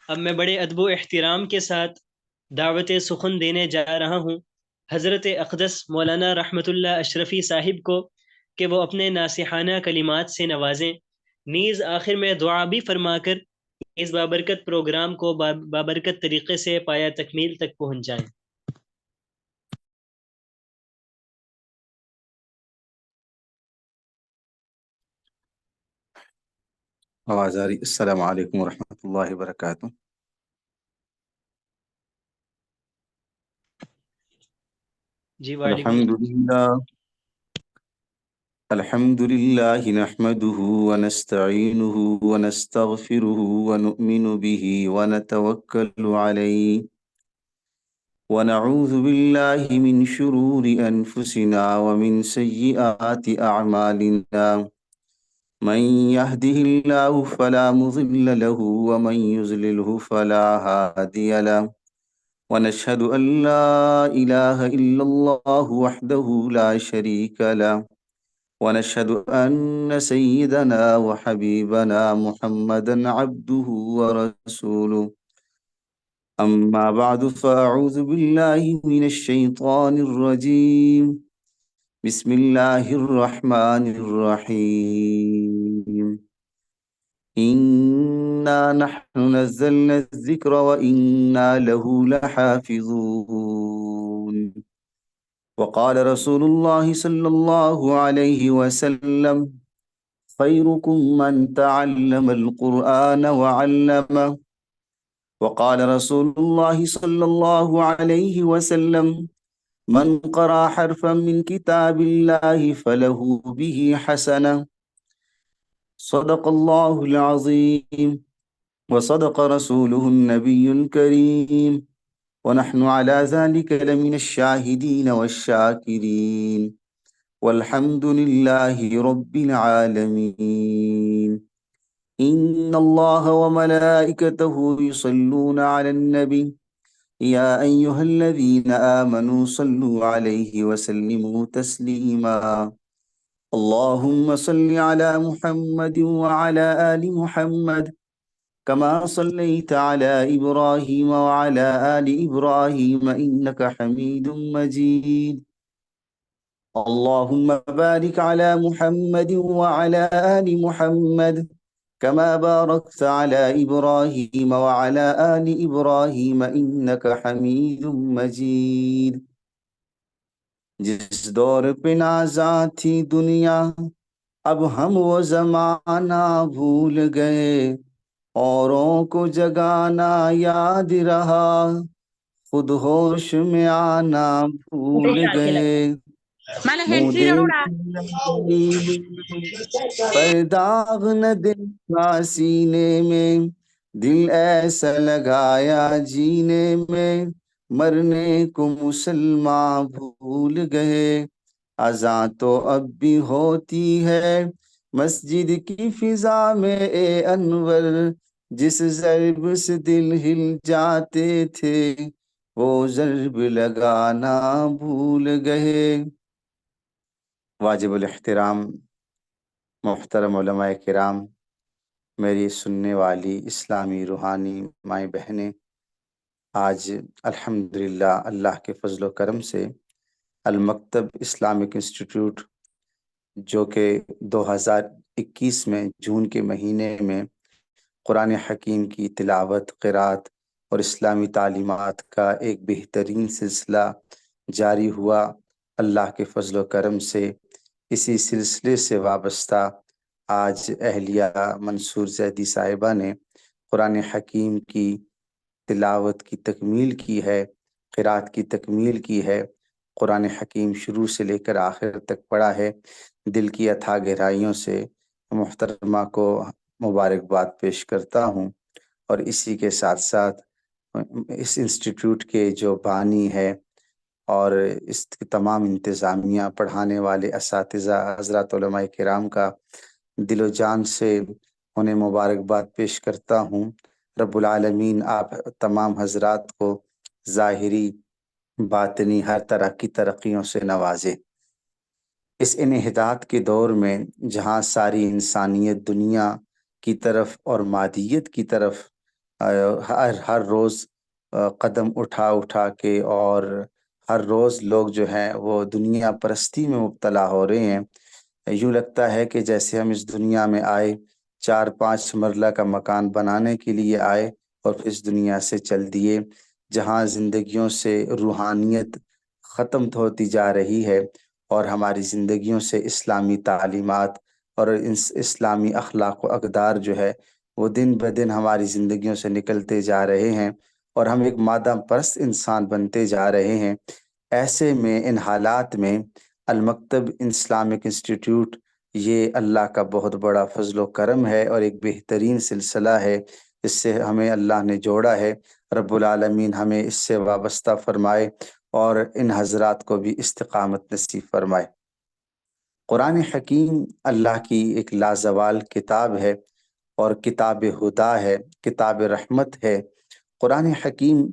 اب میں بڑے ادب و احترام کے ساتھ دعوت سخن دینے جا رہا ہوں حضرت اقدس مولانا رحمۃ اللہ اشرفی صاحب کو کہ وہ اپنے ناصحانہ کلمات سے نوازیں، نیز آخر میں دعا بھی فرما کر اس بابرکت پروگرام کو بابرکت طریقے سے پایا تکمیل تک پہنچائیں۔ آواز آ رہی؟ السلام علیکم ورحمۃ اللہ وبرکاتہ۔ جی وعلیکم الحمد للہ نحمده ونستعینه ونستغفره ونؤمن به ونتوکل علیہ ونعوذ باللہ من شرور انفسنا ومن سیئات اعمالنا، من يهده الله فلا مضل له ومن يضلله فلا هادي له، ونشهد أن لا إله إلا الله وحده لا شريك له، ونشهد أن سيدنا وحبيبنا محمدا عبده ورسوله، أما بعد فأعوذ بالله من الشيطان الرجيم، بسم الله الرحمن الرحيم، إنا نحن نزلنا الذكر وإنا له لحافظون، وقال رسول الله صلى الله عليه وسلم خيركم من تعلم القرآن وعلمه، وقال رسول الله صلى الله عليه وسلم من قرأ حرفا من كتاب الله فله به حسنة، صدق الله العظيم وصدق رسوله النبي الكريم، ونحن على ذلك لمن الشاهدين والشاكرين، والحمد لله رب العالمين، إن الله وملائكته يصلون على النبي، يا أيها الذين آمنوا صلوا عليه وسلموا تسليما، اللهم صل على محمد وعلى آل محمد كما صليت على إبراهيم وعلى آل إبراهيم إنك حميد مجيد، اللهم بارك على محمد وعلى آل محمد كما باركت على إبراهيم وعلى آل إبراهيم إنك حميد مجيد۔ جس دور پہ نازاں تھی دنیا اب ہم وہ زمانہ بھول گئے، اوروں کو جگانا یاد رہا خود ہوش میں آنا بھول گئے، منہ دیکھ پر داغ نہ دیکھا سینے میں، دل ایسا لگایا جینے میں، مرنے کو مسلمان بھول گئے، اذاں تو اب بھی ہوتی ہے مسجد کی فضا میں اے انور، جس ضرب سے دل ہل جاتے تھے وہ ضرب لگانا بھول گئے۔ واجب الاحترام محترم علماء کرام، میری سننے والی اسلامی روحانی مائیں بہنیں، آج الحمدللہ اللہ کے فضل و کرم سے المکتب اسلامک انسٹیٹیوٹ جو کہ 2021 میں جون کے مہینے میں قرآن حکیم کی تلاوت، قرات اور اسلامی تعلیمات کا ایک بہترین سلسلہ جاری ہوا، اللہ کے فضل و کرم سے اسی سلسلے سے وابستہ آج اہلیہ منصور زیدی صاحبہ نے قرآن حکیم کی تلاوت کی تکمیل کی ہے، قرات کی تکمیل کی ہے، قرآن حکیم شروع سے لے کر آخر تک پڑھا ہے۔ دل کی اتھاہ گہرائیوں سے محترمہ کو مبارکباد پیش کرتا ہوں، اور اسی کے ساتھ ساتھ اس انسٹیٹیوٹ کے جو بانی ہے اور اس کی تمام انتظامیہ، پڑھانے والے اساتذہ حضرات علماء کرام کا دل و جان سے انہیں مبارکباد پیش کرتا ہوں۔ رب العالمین آپ تمام حضرات کو ظاہری باطنی ہر طرح کی ترقیوں سے نوازے۔ اس انحطاط کے دور میں جہاں ساری انسانیت دنیا کی طرف اور مادیت کی طرف ہر روز قدم اٹھا کے، اور ہر روز لوگ جو ہیں وہ دنیا پرستی میں مبتلا ہو رہے ہیں۔ یوں لگتا ہے کہ جیسے ہم اس دنیا میں آئے 4-5 مرلہ کا مکان بنانے کے لیے آئے اور پھر اس دنیا سے چل دیے، جہاں زندگیوں سے روحانیت ختم ہوتی جا رہی ہے، اور ہماری زندگیوں سے اسلامی تعلیمات اور اسلامی اخلاق و اقدار جو ہے وہ دن بدن ہماری زندگیوں سے نکلتے جا رہے ہیں، اور ہم ایک مادہ پرست انسان بنتے جا رہے ہیں۔ ایسے میں، ان حالات میں، المکتب اسلامک انسٹیٹیوٹ یہ اللہ کا بہت بڑا فضل و کرم ہے، اور ایک بہترین سلسلہ ہے، اس سے ہمیں اللہ نے جوڑا ہے۔ رب العالمین ہمیں اس سے وابستہ فرمائے اور ان حضرات کو بھی استقامت نصیب فرمائے۔ قرآن حکیم اللہ کی ایک لازوال کتاب ہے، اور کتاب ہدا ہے، کتاب رحمت ہے۔ قرآن حکیم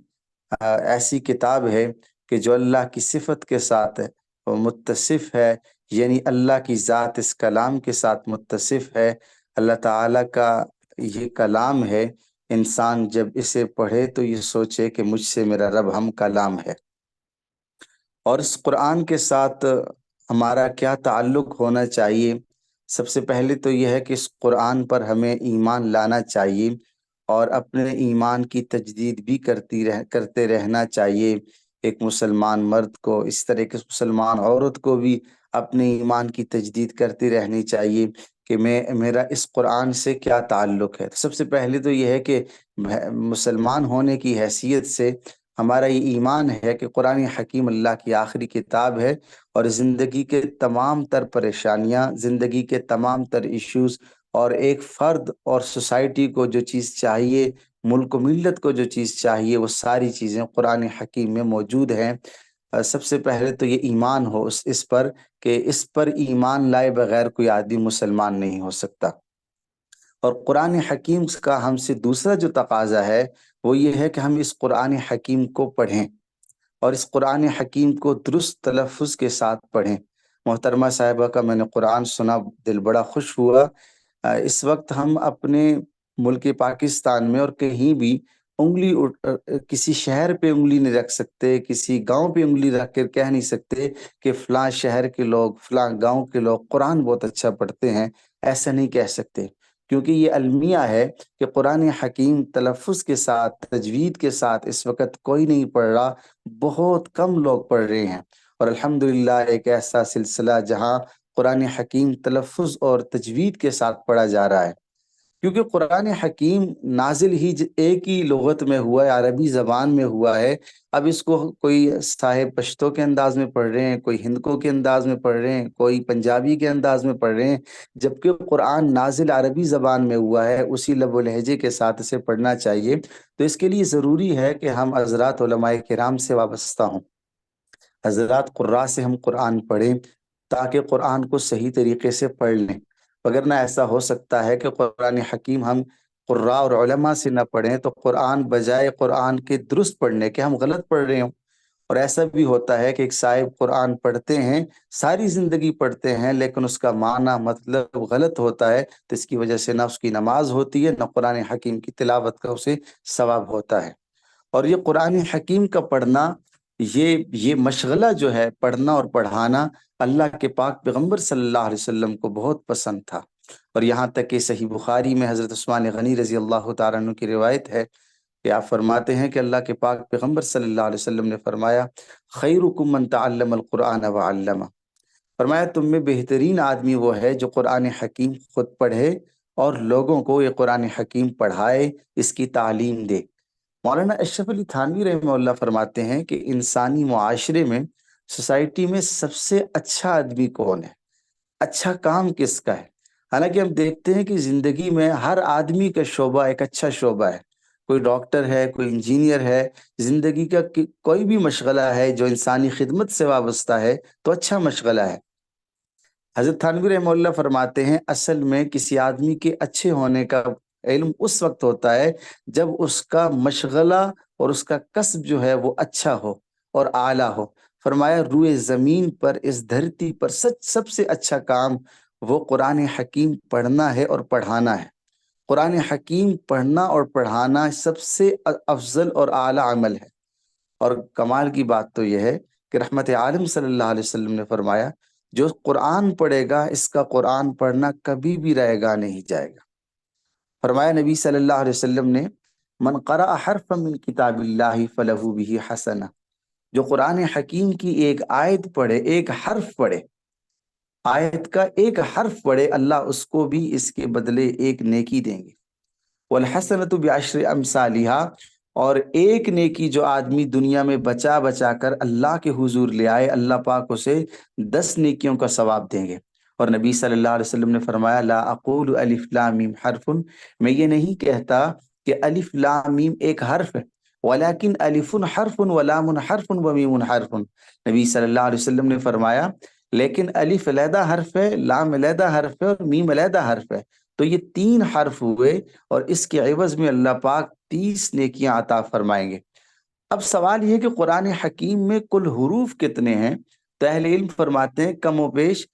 ایسی کتاب ہے کہ جو اللہ کی صفت کے ساتھ متصف ہے، یعنی اللہ کی ذات اس کلام کے ساتھ متصف ہے۔ اللہ تعالیٰ کا یہ کلام ہے، انسان جب اسے پڑھے تو یہ سوچے کہ مجھ سے میرا رب ہم کلام ہے۔ اور اس قرآن کے ساتھ ہمارا کیا تعلق ہونا چاہیے؟ سب سے پہلے تو یہ ہے کہ اس قرآن پر ہمیں ایمان لانا چاہیے، اور اپنے ایمان کی تجدید بھی کرتے رہنا چاہیے۔ ایک مسلمان مرد کو، اس طرح کے مسلمان عورت کو بھی اپنے ایمان کی تجدید کرتی رہنی چاہیے کہ میرا اس قرآن سے کیا تعلق ہے۔ سب سے پہلے تو یہ ہے کہ مسلمان ہونے کی حیثیت سے ہمارا یہ ایمان ہے کہ قرآن حکیم اللہ کی آخری کتاب ہے، اور زندگی کے تمام تر پریشانیاں، زندگی کے تمام تر ایشوز، اور ایک فرد اور سوسائٹی کو جو چیز چاہیے، ملک و ملت کو جو چیز چاہیے، وہ ساری چیزیں قرآن حکیم میں موجود ہیں۔ سب سے پہلے تو یہ ایمان ہو اس پر، کہ اس پر ایمان لائے بغیر کوئی آدمی مسلمان نہیں ہو سکتا۔ اور قرآن حکیم کا ہم سے دوسرا جو تقاضا ہے وہ یہ ہے کہ ہم اس قرآن حکیم کو پڑھیں، اور اس قرآن حکیم کو درست تلفظ کے ساتھ پڑھیں۔ محترمہ صاحبہ کا میں نے قرآن سنا، دل بڑا خوش ہوا۔ اس وقت ہم اپنے ملک پاکستان میں اور کہیں بھی کسی شہر پہ انگلی نہیں رکھ سکتے، کسی گاؤں پہ انگلی رکھ کر کہہ نہیں سکتے کہ فلاں شہر کے لوگ، فلاں گاؤں کے لوگ قرآن بہت اچھا پڑھتے ہیں، ایسا نہیں کہہ سکتے، کیونکہ یہ المیہ ہے کہ قرآن حکیم تلفظ کے ساتھ، تجوید کے ساتھ اس وقت کوئی نہیں پڑھ رہا، بہت کم لوگ پڑھ رہے ہیں۔ اور الحمدللہ ایک ایسا سلسلہ جہاں قرآن حکیم تلفظ اور تجوید کے ساتھ پڑھا جا رہا ہے، کیونکہ قرآن حکیم نازل ہی ایک ہی لغت میں ہوا ہے، عربی زبان میں ہوا ہے۔ اب اس کو کوئی صاحب پشتو کے انداز میں پڑھ رہے ہیں، کوئی ہندکو کے انداز میں پڑھ رہے ہیں، کوئی پنجابی کے انداز میں پڑھ رہے ہیں، جبکہ قرآن نازل عربی زبان میں ہوا ہے، اسی لب و لہجے کے ساتھ اسے پڑھنا چاہیے۔ تو اس کے لیے ضروری ہے کہ ہم حضرات علماء کرام سے وابستہ ہوں، حضرات قراء سے ہم قرآن پڑھیں، تاکہ قرآن کو صحیح طریقے سے پڑھ لیں۔ وگرنہ ایسا ہو سکتا ہے کہ قرآن حکیم ہم قراء اور علماء سے نہ پڑھیں تو قرآن بجائے قرآن کے درست پڑھنے کے ہم غلط پڑھ رہے ہوں۔ اور ایسا بھی ہوتا ہے کہ ایک صاحب قرآن پڑھتے ہیں، ساری زندگی پڑھتے ہیں، لیکن اس کا معنی مطلب غلط ہوتا ہے، تو اس کی وجہ سے نہ اس کی نماز ہوتی ہے، نہ قرآن حکیم کی تلاوت کا اسے ثواب ہوتا ہے۔ اور یہ قرآن حکیم کا پڑھنا، یہ مشغلہ جو ہے پڑھنا اور پڑھانا، اللہ کے پاک پیغمبر صلی اللہ علیہ وسلم کو بہت پسند تھا۔ اور یہاں تک کہ صحیح بخاری میں حضرت عثمان غنی رضی اللہ تعالیٰ عنہ کی روایت ہے کہ آپ فرماتے ہیں کہ اللہ کے پاک پیغمبر صلی اللہ علیہ وسلم نے فرمایا، خیرکم من تعلم القرآن وعلمہ، فرمایا تم میں بہترین آدمی وہ ہے جو قرآن حکیم خود پڑھے اور لوگوں کو یہ قرآن حکیم پڑھائے، اس کی تعلیم دے۔ مولانا اشرف علی تھانوی رحمہ اللہ فرماتے ہیں کہ انسانی معاشرے میں، سوسائٹی میں سب سے اچھا آدمی کون ہے، اچھا کام کس کا ہے؟ حالانکہ ہم دیکھتے ہیں کہ زندگی میں ہر آدمی کا شعبہ ایک اچھا شعبہ ہے، کوئی ڈاکٹر ہے، کوئی انجینئر ہے، زندگی کا کوئی بھی مشغلہ ہے جو انسانی خدمت سے وابستہ ہے تو اچھا مشغلہ ہے۔ حضرت تھانوی رحمہ اللہ فرماتے ہیں اصل میں کسی آدمی کے اچھے ہونے کا علم اس وقت ہوتا ہے جب اس کا مشغلہ اور اس کا کسب جو ہے وہ اچھا ہو اور اعلیٰ ہو۔ فرمایا روئے زمین پر، اس دھرتی پر سب سے اچھا کام وہ قرآن حکیم پڑھنا ہے اور پڑھانا ہے۔ قرآن حکیم پڑھنا اور پڑھانا سب سے افضل اور اعلیٰ عمل ہے۔ اور کمال کی بات تو یہ ہے کہ رحمت عالم صلی اللہ علیہ وسلم نے فرمایا جو قرآن پڑھے گا اس کا قرآن پڑھنا کبھی بھی رہے گا نہیں جائے گا۔ فرمایا نبی صلی اللہ علیہ وسلم نے من قرأ حرفا من کتاب اللہ فلہ بہ حسنہ، جو قرآن حکیم کی ایک آیت پڑھے، ایک حرف پڑھے، آیت کا ایک حرف پڑھے، اللہ اس کو بھی اس کے بدلے ایک نیکی دیں گے۔ والحسنۃ بعشر امثالہا، اور ایک نیکی جو آدمی دنیا میں بچا بچا کر اللہ کے حضور لے آئے، اللہ پاک اسے 10 نیکیوں کا ثواب دیں گے۔ اور نبی صلی اللہ علیہ وسلم نے فرمایا لا اقول الف لام میم حرف، میں یہ نہیں کہتا کہ الف لام میم ایک حرف ہے، ولیکن الف حرف ولام حرف ومیم حرف، نبی صلی اللہ علیہ وسلم نے فرمایا لیکن الف علیحدہ حرف ہے، لام علیحدہ حرف ہے، اور میم علیحدہ حرف ہے، تو یہ 3 حرف ہوئے، اور اس کے عوض میں اللہ پاک 30 نیکیاں عطا فرمائیں گے۔ اب سوال یہ کہ قرآن حکیم میں کل حروف کتنے ہیں؟ تو اہل علم فرماتے ہیں کم و بیش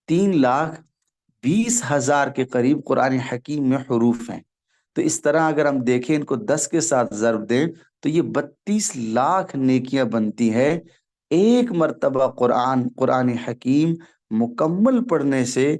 3,20,000 کے قریب قرآن حکیم میں حروف ہیں۔ تو اس طرح اگر ہم دیکھیں ان کو 10 کے ساتھ ضرب دیں تو یہ 32 لاکھ نیکیاں بنتی ہے۔ ایک مرتبہ قرآن حکیم مکمل پڑھنے سے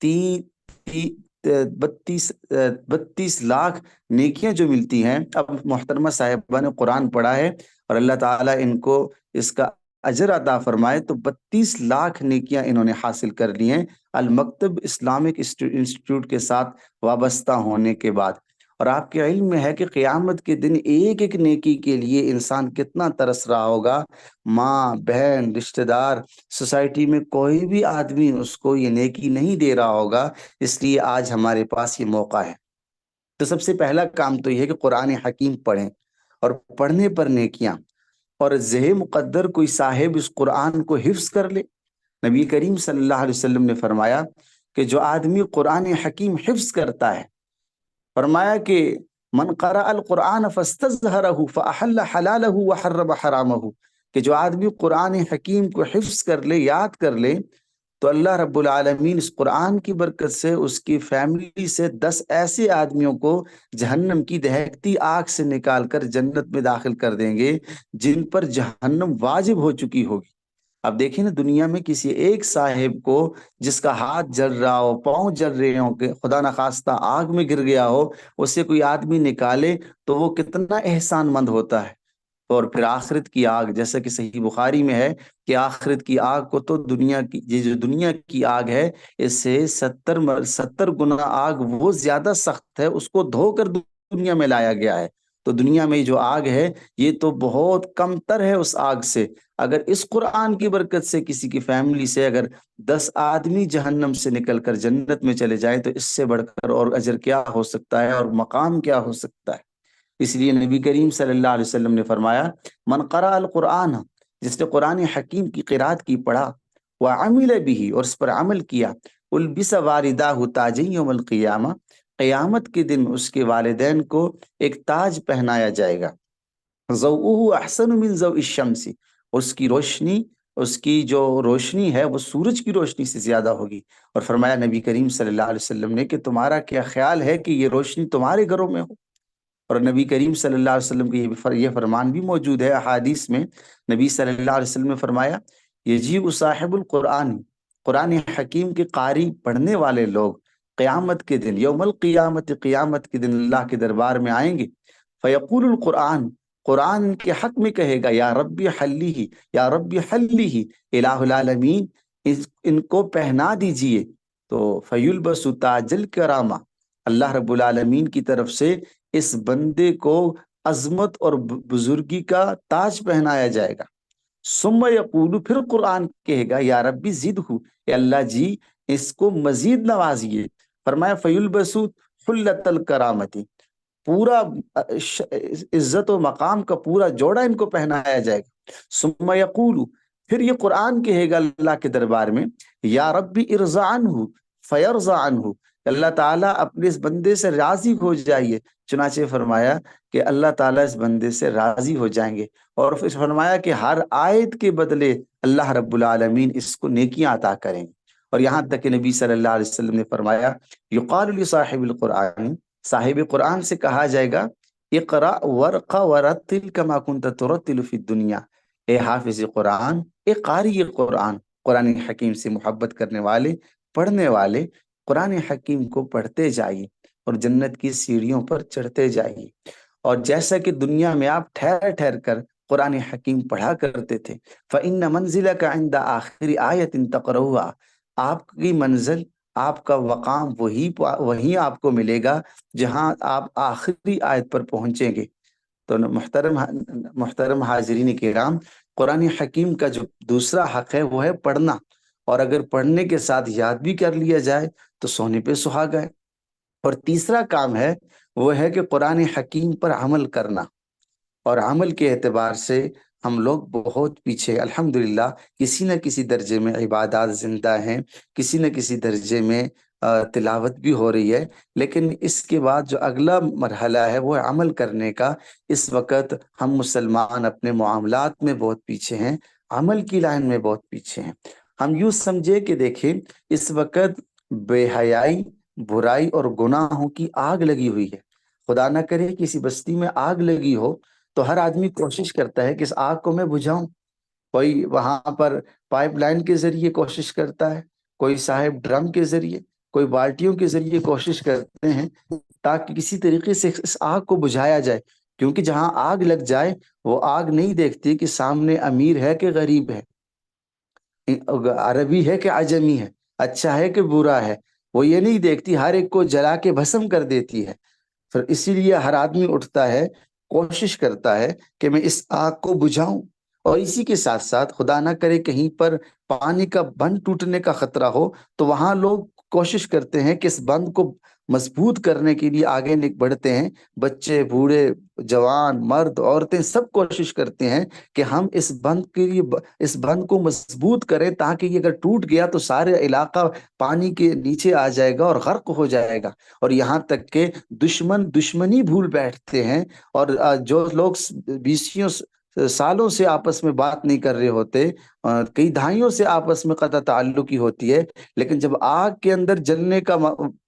32 لاکھ نیکیاں جو ملتی ہیں۔ اب محترمہ صاحبہ نے قرآن پڑھا ہے اور اللہ تعالیٰ ان کو اس کا اجر عطا فرمائے، تو 32 لاکھ نیکیاں انہوں نے حاصل کر لی ہیں المکتب اسلامک انسٹیٹیوٹ کے ساتھ وابستہ ہونے کے بعد۔ اور آپ کے علم میں ہے کہ قیامت کے دن ایک ایک نیکی کے لیے انسان کتنا ترس رہا ہوگا، ماں بہن رشتہ دار سوسائٹی میں کوئی بھی آدمی اس کو یہ نیکی نہیں دے رہا ہوگا، اس لیے آج ہمارے پاس یہ موقع ہے۔ تو سب سے پہلا کام تو یہ ہے کہ قرآن حکیم پڑھیں، اور پڑھنے پر نیکیاں، اور ذہن مقدر کوئی صاحب اس قرآن کو حفظ کر لے۔ نبی کریم صلی اللہ علیہ وسلم نے فرمایا کہ جو آدمی قرآن حکیم حفظ کرتا ہے، فرمایا کہ من قرأ القرآن فاستظہرہ فاحل حلالہ وحرم حرامہ، کہ جو آدمی قرآن حکیم کو حفظ کر لے، یاد کر لے، تو اللہ رب العالمین اس قرآن کی برکت سے اس کی فیملی سے 10 ایسے آدمیوں کو جہنم کی دہکتی آگ سے نکال کر جنت میں داخل کر دیں گے جن پر جہنم واجب ہو چکی ہوگی۔ اب دیکھیں نا، دنیا میں کسی ایک صاحب کو جس کا ہاتھ جل رہا ہو، پاؤں جل رہے ہوں، کہ خدا نخواستہ آگ میں گر گیا ہو، اسے کوئی آدمی نکالے تو وہ کتنا احسان مند ہوتا ہے۔ اور پھر آخرت کی آگ، جیسا کہ صحیح بخاری میں ہے کہ آخرت کی آگ کو تو یہ جو دنیا کی آگ ہے اس سے 70 گنا آگ وہ زیادہ سخت ہے، اس کو دھو کر دنیا میں لایا گیا ہے۔ تو دنیا میں جو آگ ہے یہ تو بہت کم تر ہے اس آگ سے۔ اگر اس قرآن کی برکت سے کسی کی فیملی سے اگر 10 آدمی جہنم سے نکل کر جنت میں چلے جائیں تو اس سے بڑھ کر اور اجر کیا ہو سکتا ہے، اور مقام کیا ہو سکتا ہے۔ اس لیے نبی کریم صلی اللہ علیہ وسلم نے فرمایا من قرأ القرآن، جس نے قرآن حکیم کی قرات کی، پڑھا، وعمل به، اور اس پر عمل کیا، البس وارداہ تاجین یوم القیامہ، قیامت کے دن اس کے والدین کو ایک تاج پہنایا جائے گا، ضوءہ احسن من ضوء الشمس، اس کی روشنی، اس کی جو روشنی ہے وہ سورج کی روشنی سے زیادہ ہوگی۔ اور فرمایا نبی کریم صلی اللہ علیہ وسلم نے کہ تمہارا کیا خیال ہے کہ یہ روشنی تمہارے گھروں میں ہو؟ اور نبی کریم صلی اللہ علیہ وسلم کا یہ فرمان بھی موجود ہے احادیث میں۔ نبی صلی اللہ علیہ وسلم نے فرمایا یجیء صاحب القرآن، قرآن حکیم کے قاری پڑھنے والے لوگ قیامت کے دن، یوم القیامت، قیامت کے دن اللہ کے دربار میں آئیں گے، فیقول القرآن، قرآن کے حق میں کہے گا یا ربی حلیہ، یا ربی حلیہ، الہ العالمین ان کو پہنا دیجئے۔ تو فیلبس تاج الکرامہ، اللہ رب العالمین کی طرف سے اس بندے کو عظمت اور بزرگی کا تاج پہنایا جائے گا۔ ثم یقول، پھر قرآن کہے گا یا ربی زدہ، اے اللہ جی اس کو مزید نوازیے۔ فرمایا فیلبس حلت الکرامتی، پورا عزت و مقام کا پورا جوڑا ان کو پہنایا جائے گا۔ ثم یقول، پھر یہ قرآن کہے گا اللہ کے دربار میں یا ربی ارضا عنہ فیرضا عنہ، اللہ تعالیٰ اپنے اس بندے سے راضی ہو جائیے۔ چنانچہ فرمایا کہ اللہ تعالیٰ اس بندے سے راضی ہو جائیں گے، اور پھر فرمایا کہ ہر آیت کے بدلے اللہ رب العالمین اس کو نیکیاں عطا کریں گے۔ اور یہاں تک کہ نبی صلی اللہ علیہ وسلم نے فرمایا یقال لصاحب القرآن، صاحب قرآن سے کہا جائے گا اقرا ورقا ورتل کما کنت ترتل فی الدنیا، اے حافظ قرآن، اے قاری قرآن، قرآن حکیم سے محبت کرنے والے، پڑھنے والے، قرآن حکیم کو پڑھتے جائیے اور جنت کی سیڑھیوں پر چڑھتے جائیے۔ اور جیسا کہ دنیا میں آپ ٹھہر ٹھہر کر قرآن حکیم پڑھا کرتے تھے، فَإِنَّ مَنزِلَكَ عِنْدَ آخِرِ آیَةٍ تَقْرَؤُهَا، آپ کی منزل، آپ کا مقام وہی آپ کو ملے گا جہاں آپ آخری آیت پر پہنچیں گے۔ تو محترم حاضرین کرام، قرآن حکیم کا جو دوسرا حق ہے وہ ہے پڑھنا، اور اگر پڑھنے کے ساتھ یاد بھی کر لیا جائے تو سونے پہ سہاگا ہے۔ اور تیسرا کام ہے وہ ہے کہ قرآن حکیم پر عمل کرنا، اور عمل کے اعتبار سے ہم لوگ بہت پیچھے، الحمدللہ کسی نہ کسی درجے میں عبادات زندہ ہیں، کسی نہ کسی درجے میں تلاوت بھی ہو رہی ہے، لیکن اس کے بعد جو اگلا مرحلہ ہے وہ ہے عمل کرنے کا۔ اس وقت ہم مسلمان اپنے معاملات میں بہت پیچھے ہیں، عمل کی لائن میں بہت پیچھے ہیں۔ ہم یوں سمجھے کہ دیکھیں اس وقت بے حیائی، برائی اور گناہوں کی آگ لگی ہوئی ہے۔ خدا نہ کرے کسی بستی میں آگ لگی ہو تو ہر آدمی کوشش کرتا ہے کہ اس آگ کو میں بجھاؤں۔ کوئی وہاں پر پائپ لائن کے ذریعے کوشش کرتا ہے، کوئی صاحب ڈرم کے ذریعے، کوئی بالٹیوں کے ذریعے کوشش کرتے ہیں تاکہ کسی طریقے سے اس آگ کو بجھایا جائے، کیونکہ جہاں آگ لگ جائے وہ آگ نہیں دیکھتی کہ سامنے امیر ہے کہ غریب ہے، عربی ہے کہ عجمی ہے، اچھا ہے کہ برا ہے، وہ یہ نہیں دیکھتی، ہر ایک کو جلا کے بھسم کر دیتی ہے۔ پھر اسی لیے ہر آدمی اٹھتا ہے، کوشش کرتا ہے کہ میں اس آگ کو بجھاؤں۔ اور اسی کے ساتھ ساتھ خدا نہ کرے کہیں پر پانی کا بند ٹوٹنے کا خطرہ ہو تو وہاں لوگ کوشش کرتے ہیں کہ اس بند کو مضبوط کرنے کے لیے آگے بڑھتے ہیں، بچے، بوڑھے، جوان، مرد، عورتیں سب کوشش کرتے ہیں کہ ہم اس بند کے لیے اس بند کو مضبوط کریں تاکہ یہ اگر ٹوٹ گیا تو سارے علاقہ پانی کے نیچے آ جائے گا اور غرق ہو جائے گا۔ اور یہاں تک کہ دشمنی بھول بیٹھتے ہیں، اور جو لوگ بیسیوں سالوں سے آپس میں بات نہیں کر رہے ہوتے، کئی دہائیوں سے آپس میں قطع تعلقی ہوتی ہے، لیکن جب آگ کے اندر جلنے کا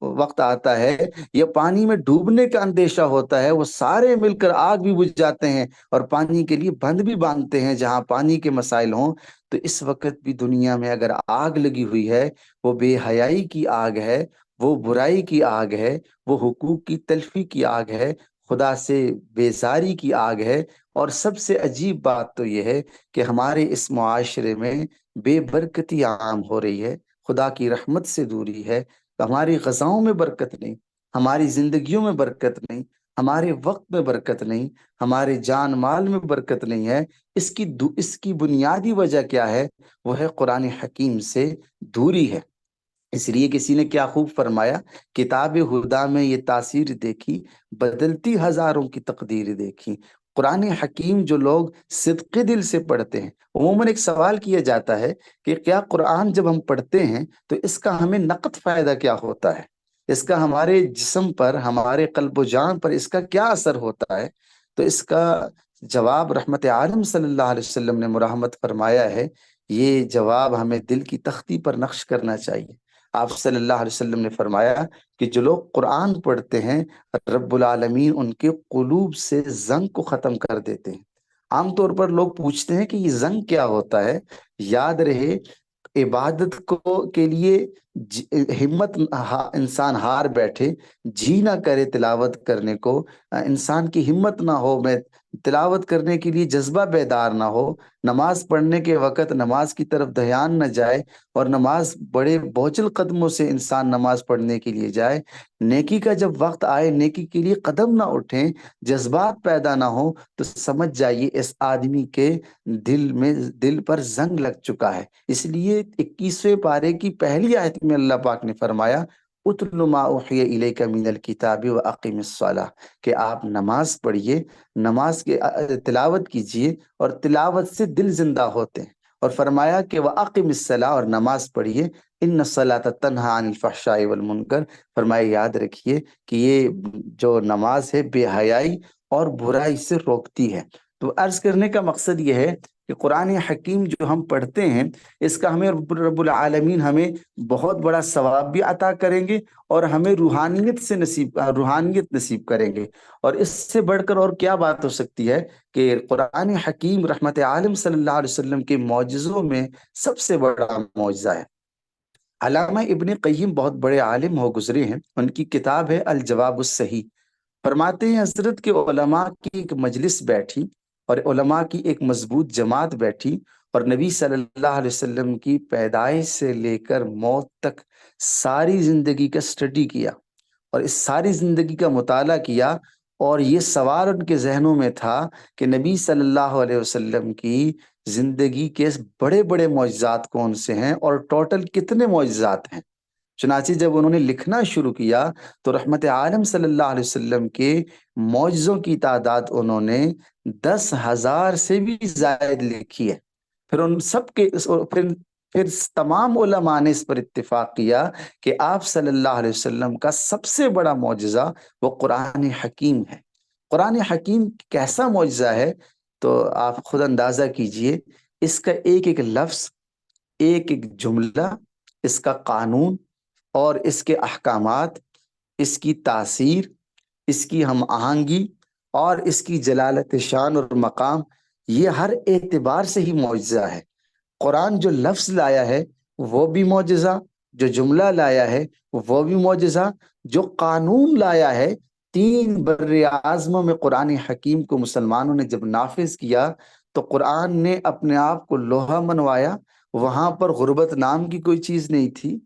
وقت آتا ہے یا پانی میں ڈوبنے کا اندیشہ ہوتا ہے، وہ سارے مل کر آگ بھی بجھ جاتے ہیں اور پانی کے لیے بند بھی باندھتے ہیں جہاں پانی کے مسائل ہوں۔ تو اس وقت بھی دنیا میں اگر آگ لگی ہوئی ہے، وہ بے حیائی کی آگ ہے، وہ برائی کی آگ ہے، وہ حقوق کی تلفی کی آگ ہے، خدا سے بیزاری کی آگ ہے۔ اور سب سے عجیب بات تو یہ ہے کہ ہمارے اس معاشرے میں بے برکتی عام ہو رہی ہے، خدا کی رحمت سے دوری ہے، ہماری غذاؤں میں برکت نہیں، ہماری زندگیوں میں برکت نہیں، ہمارے وقت میں برکت نہیں، ہمارے جان مال میں برکت نہیں ہے۔ اس کی بنیادی وجہ کیا ہے؟ وہ ہے قرآن حکیم سے دوری ہے۔ اس لیے کسی نے کیا خوب فرمایا، کتاب ہدا میں یہ تاثیر دیکھی، بدلتی ہزاروں کی تقدیر دیکھی۔ قرآن حکیم جو لوگ صدقے دل سے پڑھتے ہیں، عموماً ایک سوال کیا جاتا ہے کہ کیا قرآن جب ہم پڑھتے ہیں تو اس کا ہمیں نقد فائدہ کیا ہوتا ہے، اس کا ہمارے جسم پر، ہمارے قلب و جان پر اس کا کیا اثر ہوتا ہے؟ تو اس کا جواب رحمت عالم صلی اللہ علیہ وسلم نے مرحمت فرمایا ہے۔ یہ جواب ہمیں دل کی تختی پر نقش کرنا چاہیے۔ آپ صلی اللہ علیہ وسلم نے فرمایا کہ جو لوگ قرآن پڑھتے ہیں، رب العالمین ان کے قلوب سے زنگ کو ختم کر دیتے ہیں۔ عام طور پر لوگ پوچھتے ہیں کہ یہ زنگ کیا ہوتا ہے؟ یاد رہے، عبادت کو کے لیے ہمت انسان ہار بیٹھے، جی نہ کرے تلاوت کرنے کو، انسان کی ہمت نہ ہو، میں تلاوت کرنے کے لیے جذبہ بیدار نہ ہو، نماز پڑھنے کے وقت نماز کی طرف دھیان نہ جائے، اور نماز بڑے بوجھل قدموں سے انسان نماز پڑھنے کے لیے جائے، نیکی کا جب وقت آئے نیکی کے لیے قدم نہ اٹھیں، جذبات پیدا نہ ہو، تو سمجھ جائیے اس آدمی کے دل پر زنگ لگ چکا ہے۔ اس لیے 21ویں پارے کی پہلی آیت میں اللہ پاک نے فرمایا اتل ما اوحی الیک من الکتاب واقم الصلاۃ، کہ آپ نماز پڑھیے، نماز کے تلاوت کیجئے، اور تلاوت سے دل زندہ ہوتے ہیں۔ اور فرمایا کہ واقم الصلاۃ، اور نماز پڑھیے، ان الصلاۃ تنہی عن الفحشاء والمنکر، فرمایا یاد رکھیے کہ یہ جو نماز ہے بے حیائی اور برائی سے روکتی ہے۔ تو عرض کرنے کا مقصد یہ ہے کہ قرآن حکیم جو ہم پڑھتے ہیں اس کا ہمیں رب العالمین ہمیں بہت بڑا ثواب بھی عطا کریں گے، اور ہمیں روحانیت نصیب کریں گے۔ اور اس سے بڑھ کر اور کیا بات ہو سکتی ہے کہ قرآن حکیم رحمت عالم صلی اللہ علیہ وسلم کے معجزوں میں سب سے بڑا معجزہ ہے۔ علامہ ابن قیم بہت بڑے عالم ہو گزرے ہیں، ان کی کتاب ہے الجواب الصحیح۔ فرماتے ہیں حضرت کے علماء کی ایک مجلس بیٹھی، اور علماء کی ایک مضبوط جماعت بیٹھی، اور نبی صلی اللہ علیہ وسلم کی پیدائش سے لے کر موت تک ساری زندگی کا سٹڈی کیا، اور اس ساری زندگی کا مطالعہ کیا، اور یہ سوال ان کے ذہنوں میں تھا کہ نبی صلی اللہ علیہ وسلم کی زندگی کے بڑے بڑے معجزات کون سے ہیں، اور ٹوٹل کتنے معجزات ہیں۔ چنانچہ جب انہوں نے لکھنا شروع کیا تو رحمت عالم صلی اللہ علیہ وسلم کے معجزوں کی تعداد انہوں نے 10,000 سے بھی زائد لکھی ہے۔ پھر ان سب کے پھر تمام علماء نے اس پر اتفاق کیا کہ آپ صلی اللہ علیہ وسلم کا سب سے بڑا معجزہ وہ قرآن حکیم ہے۔ قرآن حکیم کیسا معجزہ ہے تو آپ خود اندازہ کیجئے، اس کا ایک ایک لفظ، ایک ایک جملہ، اس کا قانون اور اس کے احکامات، اس کی تاثیر، اس کی ہم آہنگی اور اس کی جلالت شان اور مقام، یہ ہر اعتبار سے ہی معجزہ ہے۔ قرآن جو لفظ لایا ہے وہ بھی معجزہ، جو جملہ لایا ہے وہ بھی معجزہ، جو قانون لایا ہے۔ 3 بر اعظموں میں قرآن حکیم کو مسلمانوں نے جب نافذ کیا تو قرآن نے اپنے آپ کو لوہا منوایا، وہاں پر غربت نام کی کوئی چیز نہیں تھی،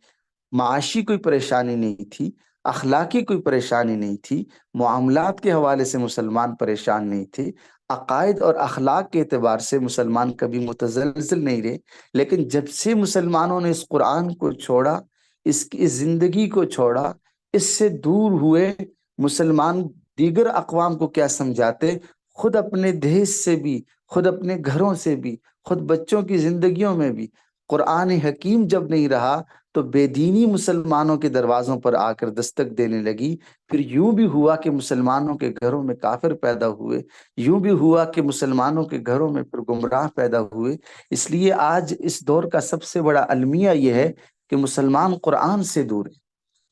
معاشی کوئی پریشانی نہیں تھی، اخلاقی کوئی پریشانی نہیں تھی، معاملات کے حوالے سے مسلمان پریشان نہیں تھے، عقائد اور اخلاق کے اعتبار سے مسلمان کبھی متزلزل نہیں رہے۔ لیکن جب سے مسلمانوں نے اس قرآن کو چھوڑا، اس کی زندگی کو چھوڑا، اس سے دور ہوئے، مسلمان دیگر اقوام کو کیا سمجھاتے، خود اپنے دیش سے بھی، خود اپنے گھروں سے بھی، خود بچوں کی زندگیوں میں بھی قرآن حکیم جب نہیں رہا تو بے دینی مسلمانوں کے دروازوں پر آ کر دستک دینے لگی۔ پھر یوں بھی ہوا کہ مسلمانوں کے گھروں میں کافر پیدا ہوئے، یوں بھی ہوا کہ مسلمانوں کے گھروں میں پھر گمراہ پیدا ہوئے۔ اس لیے آج اس دور کا سب سے بڑا المیہ یہ ہے کہ مسلمان قرآن سے دور ہیں،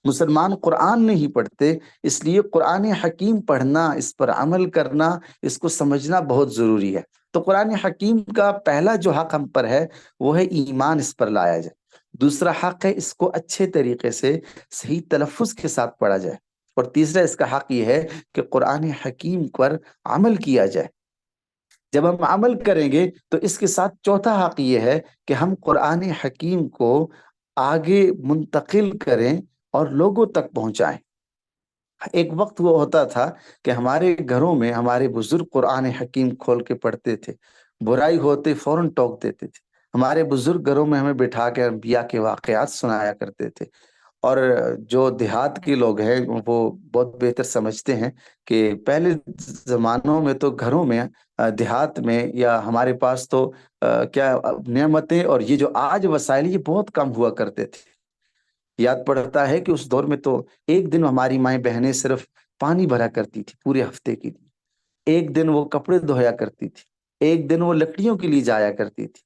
مسلمان قرآن نہیں پڑھتے۔ اس لیے قرآن حکیم پڑھنا، اس پر عمل کرنا، اس کو سمجھنا بہت ضروری ہے۔ تو قرآن حکیم کا پہلا جو حق ہم پر ہے وہ ہے ایمان اس پر لایا جائے۔ دوسرا حق ہے اس کو اچھے طریقے سے صحیح تلفظ کے ساتھ پڑھا جائے، اور تیسرا اس کا حق یہ ہے کہ قرآن حکیم پر عمل کیا جائے۔ جب ہم عمل کریں گے تو اس کے ساتھ چوتھا حق یہ ہے کہ ہم قرآن حکیم کو آگے منتقل کریں اور لوگوں تک پہنچائیں۔ ایک وقت وہ ہوتا تھا کہ ہمارے گھروں میں ہمارے بزرگ قرآن حکیم کھول کے پڑھتے تھے، برائی ہوتے فوراً ٹوک دیتے تھے۔ ہمارے بزرگ گھروں میں ہمیں بٹھا کے انبیاء کے واقعات سنایا کرتے تھے، اور جو دیہات کے لوگ ہیں وہ بہت بہتر سمجھتے ہیں کہ پہلے زمانوں میں تو گھروں میں، دیہات میں یا ہمارے پاس تو کیا نعمتیں اور یہ جو آج وسائل یہ بہت کم ہوا کرتے تھے۔ یاد پڑتا ہے کہ اس دور میں تو ایک دن ہماری مائیں بہنیں صرف پانی بھرا کرتی تھی پورے ہفتے کے لیے، ایک دن وہ کپڑے دھویا کرتی تھی، ایک دن وہ لکڑیوں کے لیے جایا کرتی تھی،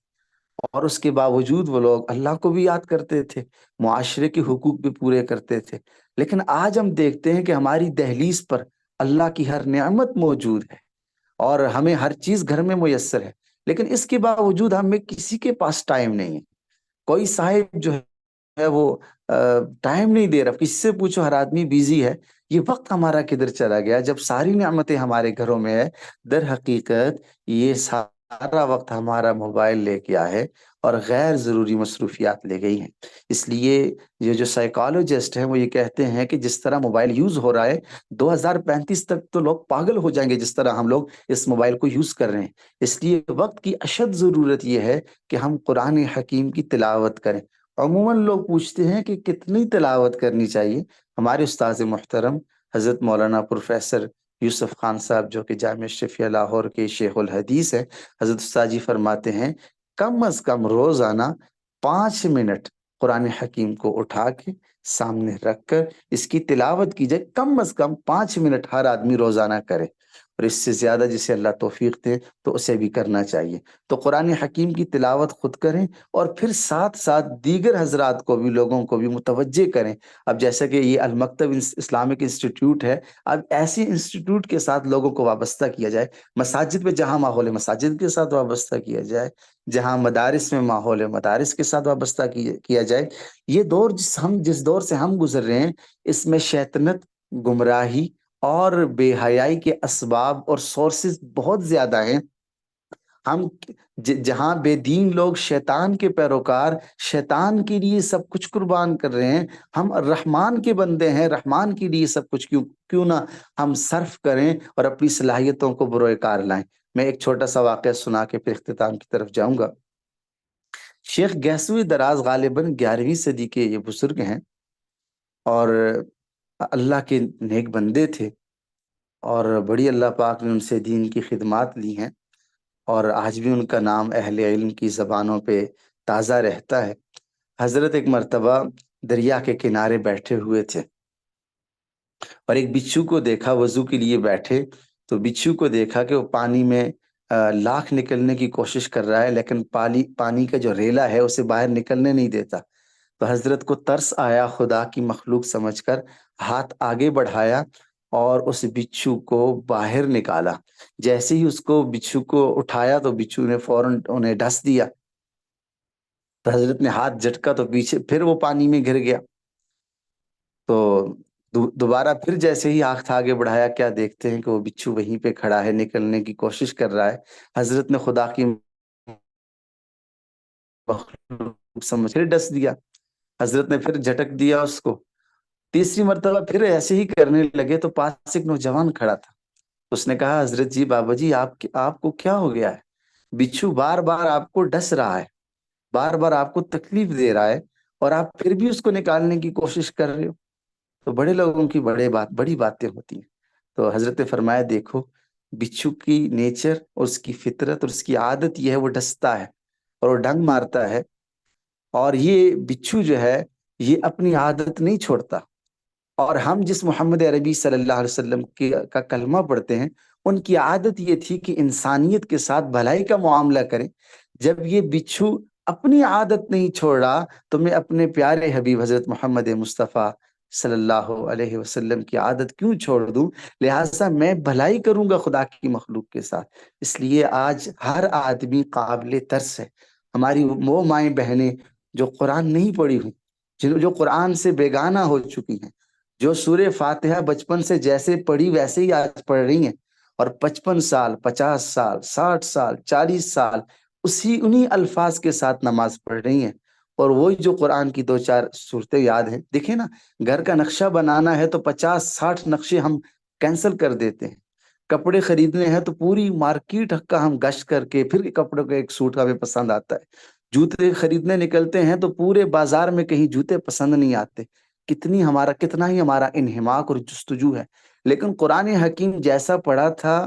اور اس کے باوجود وہ لوگ اللہ کو بھی یاد کرتے تھے، معاشرے کے حقوق بھی پورے کرتے تھے۔ لیکن آج ہم دیکھتے ہیں کہ ہماری دہلیز پر اللہ کی ہر نعمت موجود ہے اور ہمیں ہر چیز گھر میں میسر ہے، لیکن اس کے باوجود ہمیں کسی کے پاس ٹائم نہیں ہے۔ کوئی صاحب جو ہے وہ ٹائم نہیں دے رہا، کس سے پوچھو ہر آدمی بیزی ہے۔ یہ وقت ہمارا کدھر چلا گیا جب ساری نعمتیں ہمارے گھروں میں ہے؟ در حقیقت یہ سارا وقت ہمارا موبائل لے گیا ہے اور غیر ضروری مصروفیات لے گئی ہیں۔ اس لیے یہ جو سائیکالوجسٹ ہیں وہ یہ کہتے ہیں کہ جس طرح موبائل یوز ہو رہا ہے 2035 تک تو لوگ پاگل ہو جائیں گے جس طرح ہم لوگ اس موبائل کو یوز کر رہے ہیں۔ اس لیے وقت کی اشد ضرورت یہ ہے کہ ہم قرآن حکیم کی تلاوت کریں۔ عموماً لوگ پوچھتے ہیں کہ کتنی تلاوت کرنی چاہیے۔ ہمارے استاذ محترم حضرت مولانا پروفیسر یوسف خان صاحب جو کہ جامعہ اشرفیہ لاہور کے شیخ الحدیث ہیں، حضرت استاد جی فرماتے ہیں کم از کم روزانہ 5 منٹ قرآن حکیم کو اٹھا کے سامنے رکھ کر اس کی تلاوت کی جائے، کم از کم 5 منٹ ہر آدمی روزانہ کرے۔ اور اس سے زیادہ جسے اللہ توفیق دے تو اسے بھی کرنا چاہیے۔ تو قرآن حکیم کی تلاوت خود کریں، اور پھر ساتھ ساتھ دیگر حضرات کو بھی، لوگوں کو بھی متوجہ کریں۔ اب جیسا کہ یہ المکتب اسلامک انسٹیٹیوٹ ہے، اب ایسی انسٹیٹیوٹ کے ساتھ لوگوں کو وابستہ کیا جائے، مساجد میں جہاں ماحول ہے مساجد کے ساتھ وابستہ کیا جائے، جہاں مدارس میں ماحول ہے مدارس کے ساتھ وابستہ کیا جائے۔ یہ دور جس دور سے ہم گزر رہے ہیں، اس میں شیطنت، گمراہی اور بے حیائی کے اسباب اور سورسز بہت زیادہ ہیں۔ ہم جہاں بے دین لوگ شیطان کے پیروکار شیطان کے لیے سب کچھ قربان کر رہے ہیں، ہم رحمان کے بندے ہیں، رحمان کے لیے سب کچھ کیوں نہ ہم صرف کریں اور اپنی صلاحیتوں کو بروئے کار لائیں۔ میں ایک چھوٹا سا واقعہ سنا کے پھر اختتام کی طرف جاؤں گا۔ شیخ گیسوی دراز غالباً 11ویں صدی کے یہ بزرگ ہیں، اور اللہ کے نیک بندے تھے، اور بڑی اللہ پاک نے ان سے دین کی خدمات لی ہیں، اور آج بھی ان کا نام اہل علم کی زبانوں پہ تازہ رہتا ہے۔ حضرت ایک مرتبہ دریا کے کنارے بیٹھے ہوئے تھے، اور ایک بچھو کو دیکھا، وضو کے لیے بیٹھے تو بچھو کو دیکھا کہ وہ پانی میں لاکھ نکلنے کی کوشش کر رہا ہے، لیکن پانی کا جو ریلا ہے اسے باہر نکلنے نہیں دیتا۔ تو حضرت کو ترس آیا، خدا کی مخلوق سمجھ کر ہاتھ آگے بڑھایا اور اس بچھو کو باہر نکالا۔ جیسے ہی اس کو بچھو کو اٹھایا تو بچھو نے فوراً انہیں ڈس دیا، تو حضرت نے ہاتھ جھٹکا تو پیچھے پھر وہ پانی میں گر گیا۔ تو دوبارہ پھر جیسے ہی ہاتھ آگے بڑھایا، کیا دیکھتے ہیں کہ وہ بچھو وہیں پہ کھڑا ہے، نکلنے کی کوشش کر رہا ہے۔ حضرت نے خدا کی مخلوق سمجھ کر ڈس دیا، حضرت نے پھر جھٹک دیا اس کو۔ تیسری مرتبہ پھر ایسے ہی کرنے لگے تو پاس ایک نوجوان کھڑا تھا، اس نے کہا حضرت جی، بابا جی، آپ کو کیا ہو گیا ہے؟ بچھو بار بار آپ کو ڈس رہا ہے، بار بار آپ کو تکلیف دے رہا ہے، اور آپ پھر بھی اس کو نکالنے کی کوشش کر رہے ہو۔ تو بڑے لوگوں کی بڑی باتیں ہوتی ہیں۔ تو حضرت نے فرمایا دیکھو، بچھو کی نیچر اور اس کی فطرت اور اس کی عادت یہ ہے، وہ ڈستا ہے اور وہ ڈنگ مارتا ہے، اور یہ بچھو جو ہے یہ اپنی عادت نہیں چھوڑتا۔ اور ہم جس محمد عربی صلی اللہ علیہ وسلم کا کلمہ پڑھتے ہیں، ان کی عادت یہ تھی کہ انسانیت کے ساتھ بھلائی کا معاملہ کریں۔ جب یہ بچھو اپنی عادت نہیں چھوڑ رہا تو میں اپنے پیارے حبیب حضرت محمد مصطفیٰ صلی اللہ علیہ وسلم کی عادت کیوں چھوڑ دوں؟ لہٰذا میں بھلائی کروں گا خدا کی مخلوق کے ساتھ۔ اس لیے آج ہر آدمی قابل ترس ہے۔ ہماری وہ مائیں بہنیں جو قرآن نہیں پڑھی ہوئی، جو قرآن سے بیگانہ ہو چکی ہیں، جو سورہ فاتحہ بچپن سے جیسے پڑھی ویسے ہی آج پڑھ رہی ہیں، اور 55 سال 50 سال 60 سال 40 سال انہی الفاظ کے ساتھ نماز پڑھ رہی ہیں، اور وہی جو قرآن کی 2-4 صورتیں یاد ہیں۔ دیکھیں نا، گھر کا نقشہ بنانا ہے تو 50-60 نقشے ہم کینسل کر دیتے ہیں۔ کپڑے خریدنے ہیں تو پوری مارکیٹ کا ہم گشت کر کے پھر کپڑوں کا ایک سوٹ ہمیں پسند آتا ہے۔ جوتے خریدنے نکلتے ہیں تو پورے بازار میں کہیں جوتے پسند نہیں آتے۔ کتنا ہی ہمارا انہماک اور جستجو ہے۔ لیکن قرآن حکیم جیسا پڑھا تھا،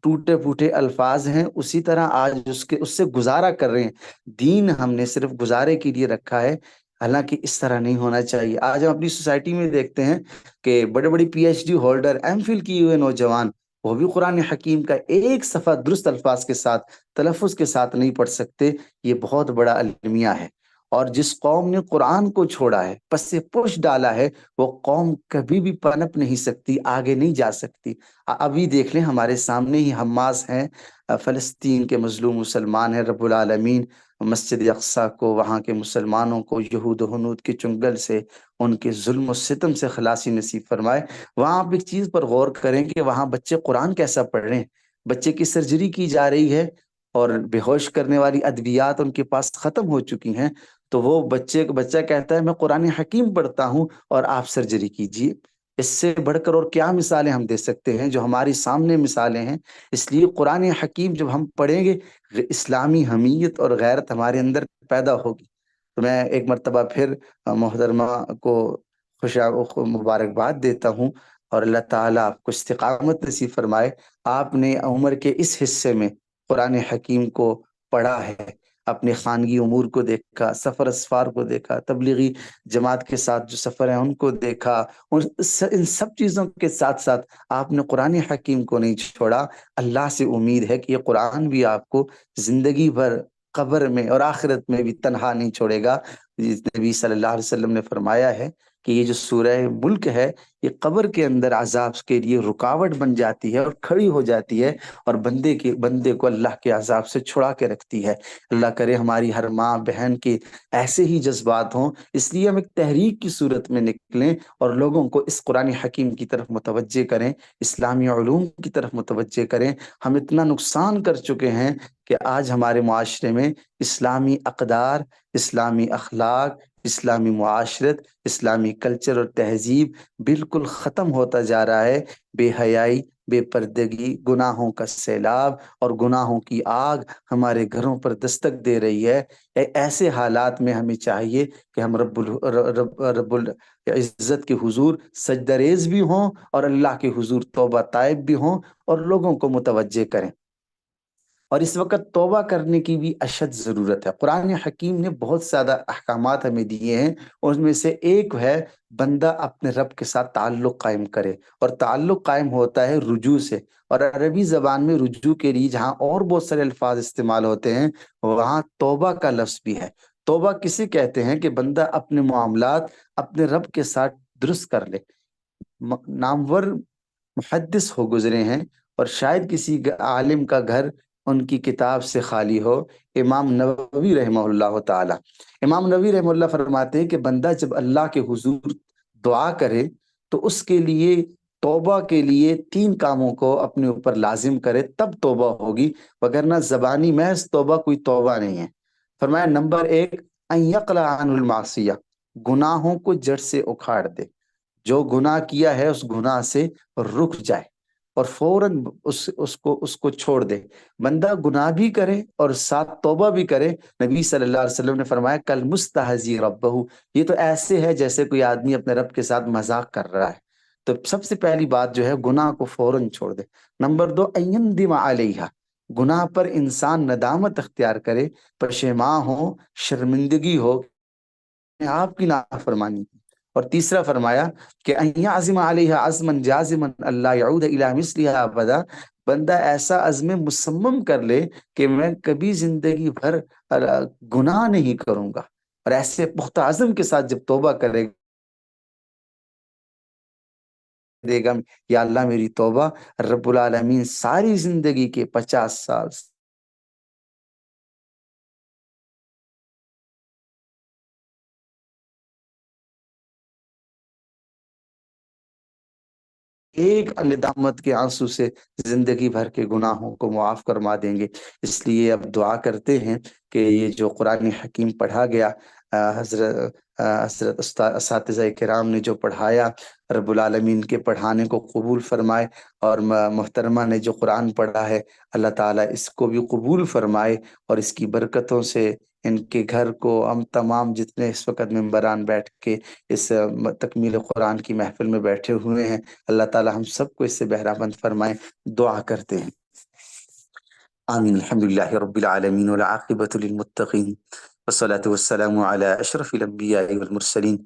ٹوٹے پھوٹے الفاظ ہیں، اسی طرح آج اس سے گزارا کر رہے ہیں۔ دین ہم نے صرف گزارے کے لیے رکھا ہے، حالانکہ اس طرح نہیں ہونا چاہیے۔ آج ہم اپنی سوسائٹی میں دیکھتے ہیں کہ بڑے بڑے P H D holder, M Phil کیے ہوئے نوجوان، وہ بھی قرآن حکیم کا ایک صفحہ درست الفاظ کے ساتھ، تلفظ کے ساتھ نہیں پڑھ سکتے۔ یہ بہت بڑا المیہ ہے۔ اور جس قوم نے قرآن کو چھوڑا ہے، پس پوش ڈالا ہے، وہ قوم کبھی بھی پنپ نہیں سکتی، آگے نہیں جا سکتی۔ ابھی دیکھ لیں، ہمارے سامنے ہی حماس ہیں، فلسطین کے مظلوم مسلمان ہیں۔ رب العالمین مسجد اقصیٰ کو، وہاں کے مسلمانوں کو یہود و ہنود کے چنگل سے، ان کے ظلم و ستم سے خلاصی نصیب فرمائے۔ وہاں آپ ایک چیز پر غور کریں کہ وہاں بچے قرآن کیسا پڑھ رہے ہیں۔ بچے کی سرجری کی جا رہی ہے، اور بے ہوش کرنے والی ادویات ان کے پاس ختم ہو چکی ہیں، تو وہ بچہ کہتا ہے میں قرآن حکیم پڑھتا ہوں اور آپ سرجری کیجیے۔ اس سے بڑھ کر اور کیا مثالیں ہم دے سکتے ہیں جو ہماری سامنے مثالیں ہیں۔ اس لیے قرآن حکیم جب ہم پڑھیں گے، اسلامی حمیت اور غیرت ہمارے اندر پیدا ہوگی۔ تو میں ایک مرتبہ پھر محترمہ کو مبارکباد دیتا ہوں، اور اللہ تعالیٰ آپ کو استقامت نصیب فرمائے۔ آپ نے عمر کے اس حصے میں قرآن حکیم کو پڑھا ہے، اپنے خانگی امور کو دیکھا، سفر اسفار کو دیکھا، تبلیغی جماعت کے ساتھ جو سفر ہیں ان کو دیکھا، اور ان سب چیزوں کے ساتھ ساتھ آپ نے قرآن حکیم کو نہیں چھوڑا۔ اللہ سے امید ہے کہ یہ قرآن بھی آپ کو زندگی بھر قبر میں اور آخرت میں بھی تنہا نہیں چھوڑے گا۔ نبی صلی اللہ علیہ وسلم نے فرمایا ہے کہ یہ جو سورہ ملک ہے یہ قبر کے اندر عذاب کے لیے رکاوٹ بن جاتی ہے اور کھڑی ہو جاتی ہے، اور بندے کو اللہ کے عذاب سے چھڑا کے رکھتی ہے۔ اللہ کرے ہماری ہر ماں بہن کے ایسے ہی جذبات ہوں، اس لیے ہم ایک تحریک کی صورت میں نکلیں اور لوگوں کو اس قرآن حکیم کی طرف متوجہ کریں، اسلامی علوم کی طرف متوجہ کریں۔ ہم اتنا نقصان کر چکے ہیں کہ آج ہمارے معاشرے میں اسلامی اقدار، اسلامی اخلاق، اسلامی معاشرت، اسلامی کلچر اور تہذیب بالکل ختم ہوتا جا رہا ہے۔ بے حیائی، بے پردگی، گناہوں کا سیلاب اور گناہوں کی آگ ہمارے گھروں پر دستک دے رہی ہے۔ ایسے حالات میں ہمیں چاہیے کہ ہم رب العزت کے حضور سجدہ ریز بھی ہوں اور اللہ کے حضور توبہ طائب بھی ہوں اور لوگوں کو متوجہ کریں۔ اور اس وقت توبہ کرنے کی بھی اشد ضرورت ہے۔ قرآن حکیم نے بہت زیادہ احکامات ہمیں دیے ہیں، اور ان میں سے ایک ہے بندہ اپنے رب کے ساتھ تعلق قائم کرے، اور تعلق قائم ہوتا ہے رجوع سے۔ اور عربی زبان میں رجوع کے لیے جہاں اور بہت سارے الفاظ استعمال ہوتے ہیں وہاں توبہ کا لفظ بھی ہے۔ توبہ کسے کہتے ہیں کہ بندہ اپنے معاملات اپنے رب کے ساتھ درست کر لے۔ نامور محدث ہو گزرے ہیں، اور شاید کسی عالم کا گھر ان کی کتاب سے خالی ہو، امام نووی رحمہ اللہ تعالی۔ امام نووی رحمہ اللہ فرماتے ہیں کہ بندہ جب اللہ کے حضور دعا کرے تو اس کے لیے توبہ کے لیے 3 کاموں کو اپنے اوپر لازم کرے، تب توبہ ہوگی، وگرنہ زبانی محض توبہ کوئی توبہ نہیں ہے۔ فرمایا نمبر 1 ان یقلع عن المعصیہ، گناہوں کو جڑ سے اکھاڑ دے، جو گناہ کیا ہے اس گناہ سے رک جائے اور فوراً اس کو چھوڑ دے۔ بندہ گناہ بھی کرے اور ساتھ توبہ بھی کرے، نبی صلی اللہ علیہ وسلم نے فرمایا کل مستحزی ربہ، یہ تو ایسے ہے جیسے کوئی آدمی اپنے رب کے ساتھ مذاق کر رہا ہے۔ تو سب سے پہلی بات جو ہے گناہ کو فوراً چھوڑ دے۔ نمبر 2 ان یندم علیہا، گناہ پر انسان ندامت اختیار کرے، پشیمان ہو، شرمندگی ہو آپ کی نافرمانی کی۔ اور تیسرا فرمایا کہ ان یعزم علیہا عزما جازما اللہ یعود الی مثلها ابدا، بندہ ایسا عزم مصمم کر لے کہ میں کبھی زندگی بھر گناہ نہیں کروں گا، اور ایسے پختہ عزم کے ساتھ جب توبہ کرے دے گا یا اللہ میری توبہ، رب العالمین ساری زندگی کے 50 سال ایک ندامت کے آنسو سے زندگی بھر کے گناہوں کو معاف فرما دیں گے۔ اس لیے اب دعا کرتے ہیں کہ یہ جو قرآن حکیم پڑھا گیا، حضرت اساتذہ کرام نے جو پڑھایا، رب العالمین کے پڑھانے کو قبول فرمائے، اور محترمہ نے جو قرآن پڑھا ہے اللہ تعالیٰ اس کو بھی قبول فرمائے، اور اس کی برکتوں سے ان کے گھر کو، ہم تمام جتنے اس وقت ممبران بیٹھ کے اس تکمیل قرآن کی محفل میں بیٹھے ہوئے ہیں، اللہ تعالیٰ ہم سب کو اس سے بہرہ مند فرمائے۔ دعا کرتے ہیں۔ آمین۔ الحمدللہ رب العالمین والعاقبۃ للمتقین والصلاة والسلام علی اشرف الانبیاء والمرسلین،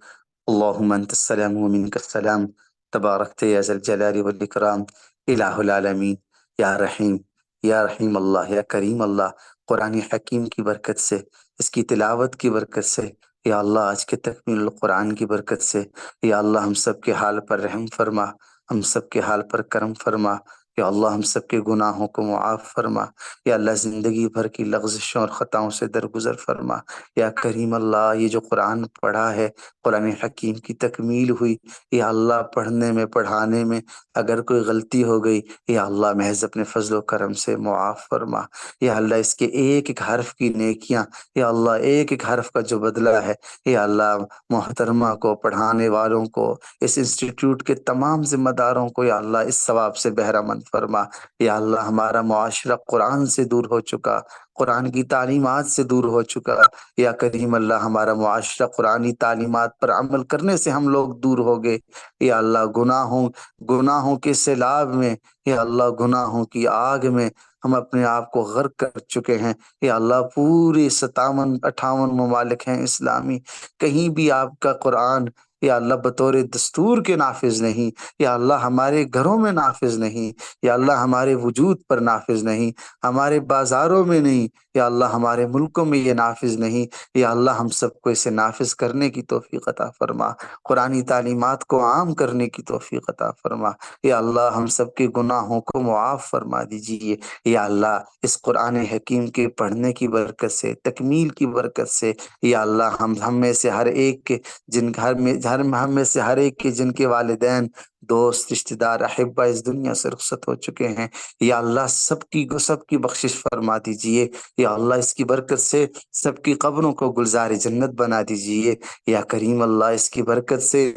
اللہم انت السلام ومنک السلام، تبارکت یا ذا الجلال والاکرام، الہ العالمین، یا رحیم، یا رحیم اللہ، یا کریم اللہ، قرآن حکیم کی برکت سے، اس کی تلاوت کی برکت سے، یا اللہ آج کے تکمیل القرآن کی برکت سے، یا اللہ ہم سب کے حال پر رحم فرما، ہم سب کے حال پر کرم فرما، یا اللہ ہم سب کے گناہوں کو معاف فرما، یا اللہ زندگی بھر کی لغزشوں اور خطاؤں سے درگزر فرما، یا کریم اللہ یہ جو قرآن پڑھا ہے، قرآن حکیم کی تکمیل ہوئی، یا اللہ پڑھنے میں پڑھانے میں اگر کوئی غلطی ہو گئی، یا اللہ محض اپنے فضل و کرم سے معاف فرما، یا اللہ اس کے ایک ایک حرف کی نیکیاں، یا اللہ ایک ایک حرف کا جو بدلہ ہے، یا اللہ محترمہ کو، پڑھانے والوں کو، اس انسٹیٹیوٹ کے تمام ذمہ داروں کو یا اللہ اس ثواب سے بہرہ مند فرما۔ یا اللہ ہمارا معاشرہ قرآن سے دور ہو چکا، قرآن کی تعلیمات سے دور ہو چکا، یا کریم اللہ ہمارا معاشرہ قرآنی تعلیمات پر عمل کرنے سے ہم لوگ دور ہو گئے، یا اللہ گناہوں کے سیلاب میں، یا اللہ گناہوں کی آگ میں ہم اپنے آپ کو غرق کر چکے ہیں۔ یا اللہ پورے 57-58 ممالک ہیں اسلامی، کہیں بھی آپ کا قرآن یا اللہ بطور دستور کے نافذ نہیں، یا اللہ ہمارے گھروں میں نافذ نہیں، یا اللہ ہمارے وجود پر نافذ نہیں، ہمارے بازاروں میں نہیں، یا اللہ ہمارے ملکوں میں یہ نافذ نہیں۔ یا اللہ ہم سب کو اسے نافذ کرنے کی توفیق عطا فرما، قرآنی تعلیمات کو عام کرنے کی توفیق عطا فرما۔ یا اللہ ہم سب کے گناہوں کو معاف فرما دیجیے۔ یا اللہ اس قرآن حکیم کے پڑھنے کی برکت سے، تکمیل کی برکت سے، یا اللہ ہم میں سے ہر ایک کے ہم میں سے ہر ایک کے جن کے والدین، دوست، رشتہ دار، احبہ اس دنیا سے رخصت ہو چکے ہیں، یا اللہ سب کی بخشش فرما دیجیے۔ یا اللہ اس کی برکت سے سب کی قبروں کو گلزار جنت بنا دیجیے۔ یا کریم اللہ اس کی برکت سے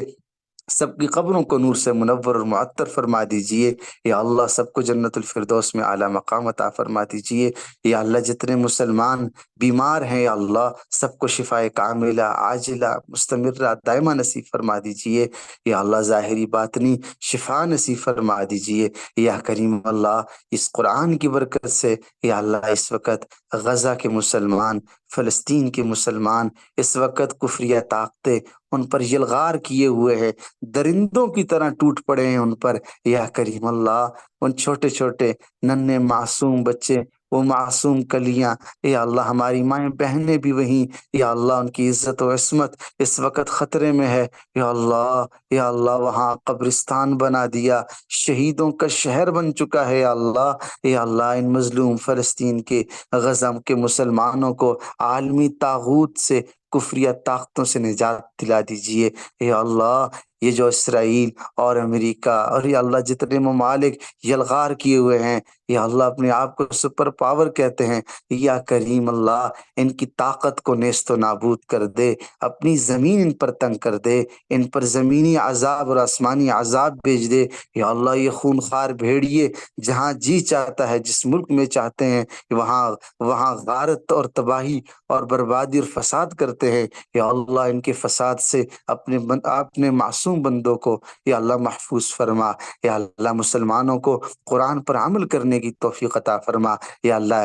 سب کی قبروں کو نور سے منور اور معطر فرما دیجیے۔ یا اللہ سب کو جنت الفردوس میں اعلیٰ مقام عطا فرما دیجیے۔ یا اللہ جتنے مسلمان بیمار ہیں یا اللہ سب کو شفاء کاملہ عاجلہ مستمرہ دائمہ نصیب فرما دیجیے۔ یا اللہ ظاہری باطنی شفا نصیب فرما دیجیے۔ یا کریم اللہ اس قرآن کی برکت سے یا اللہ اس وقت غزہ کے مسلمان، فلسطین کے مسلمان اس وقت کفریہ طاقتیں ان پر یلغار کیے ہوئے ہیں، درندوں کی طرح ٹوٹ پڑے ہیں ان پر۔ یا کریم اللہ ان چھوٹے چھوٹے ننھے معصوم بچے، وہ معصوم کلیاں، یا اللہ ہماری مائیں بہنیں بھی وہیں، یا اللہ ان کی عزت و عصمت اس وقت خطرے میں ہے۔ یا اللہ وہاں قبرستان بنا دیا، شہیدوں کا شہر بن چکا ہے یا اللہ۔ یا اللہ ان مظلوم فلسطین کے، غزہ کے مسلمانوں کو عالمی طاغوت سے، کفریہ طاقتوں سے نجات دلا دیجیے۔ یا اللہ یہ جو اسرائیل اور امریکہ اور یا اللہ جتنے ممالک یلغار کیے ہوئے ہیں، یا اللہ اپنے آپ کو سپر پاور کہتے ہیں، یا کریم اللہ ان کی طاقت کو نیست و نابود کر دے، اپنی زمین ان پر تنگ کر دے، ان پر زمینی عذاب اور آسمانی عذاب بھیج دے۔ یا اللہ یہ خونخوار بھیڑیے جہاں جی چاہتا ہے، جس ملک میں چاہتے ہیں وہاں غارت اور تباہی اور بربادی اور فساد کرتے ہیں۔ یا اللہ ان کے فساد سے اپنے معصوم بندوں کو یا اللہ محفوظ فرما۔ یا اللہ مسلمانوں کو قرآن پر عمل کرنے کی توفیق عطا فرما۔ یا اللہ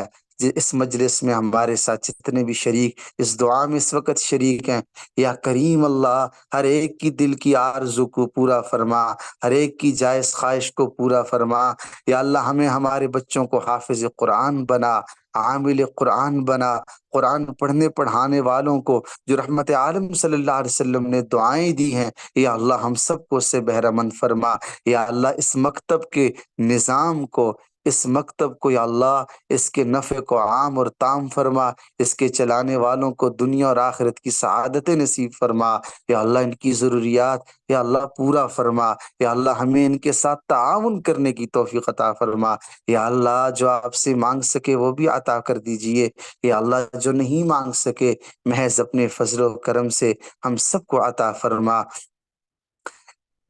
اس مجلس میں ہمارے ساتھ جتنے بھی شریک اس دعا میں اس وقت شریک ہیں، یا کریم اللہ ہر ایک کی دل کی آرزو کو پورا فرما، ہر ایک کی جائز خواہش کو پورا فرما۔ یا اللہ ہمیں ہمارے بچوں کو حافظ قرآن بنا، عامل قرآن بنا، قرآن پڑھنے پڑھانے والوں کو جو رحمت عالم صلی اللہ علیہ وسلم نے دعائیں دی ہیں، یا اللہ ہم سب کو اس سے بہرہ مند فرما۔ یا اللہ اس مکتب کے نظام کو، اس مکتب کو یا اللہ اس کے نفع کو عام اور تام فرما، اس کے چلانے والوں کو دنیا اور آخرت کی سعادت نصیب فرما۔ یا اللہ ان کی ضروریات یا اللہ پورا فرما۔ یا اللہ ہمیں ان کے ساتھ تعاون کرنے کی توفیق عطا فرما۔ یا اللہ جو آپ سے مانگ سکے وہ بھی عطا کر دیجئے۔ یا اللہ جو نہیں مانگ سکے محض اپنے فضل و کرم سے ہم سب کو عطا فرما۔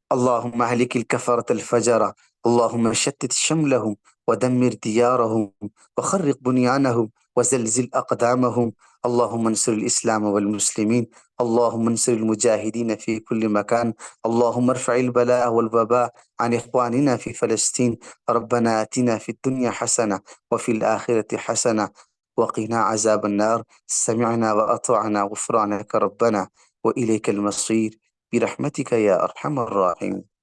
اللهم اهلك الكفرة الفجرة، اللهم شتت شملهم ودمر ديارهم وخرق بنيانهم وزلزل أقدامهم، اللهم انصر الإسلام والمسلمين، اللهم انصر المجاهدين في كل مكان، اللهم ارفع البلاء والوباء عن إخواننا في فلسطين، ربنا آتنا في الدنيا حسنة وفي الآخرة حسنة وقنا عذاب النار، سمعنا وأطعنا غفرانك ربنا وإليك المصير برحمتك يا أرحم الراحمين۔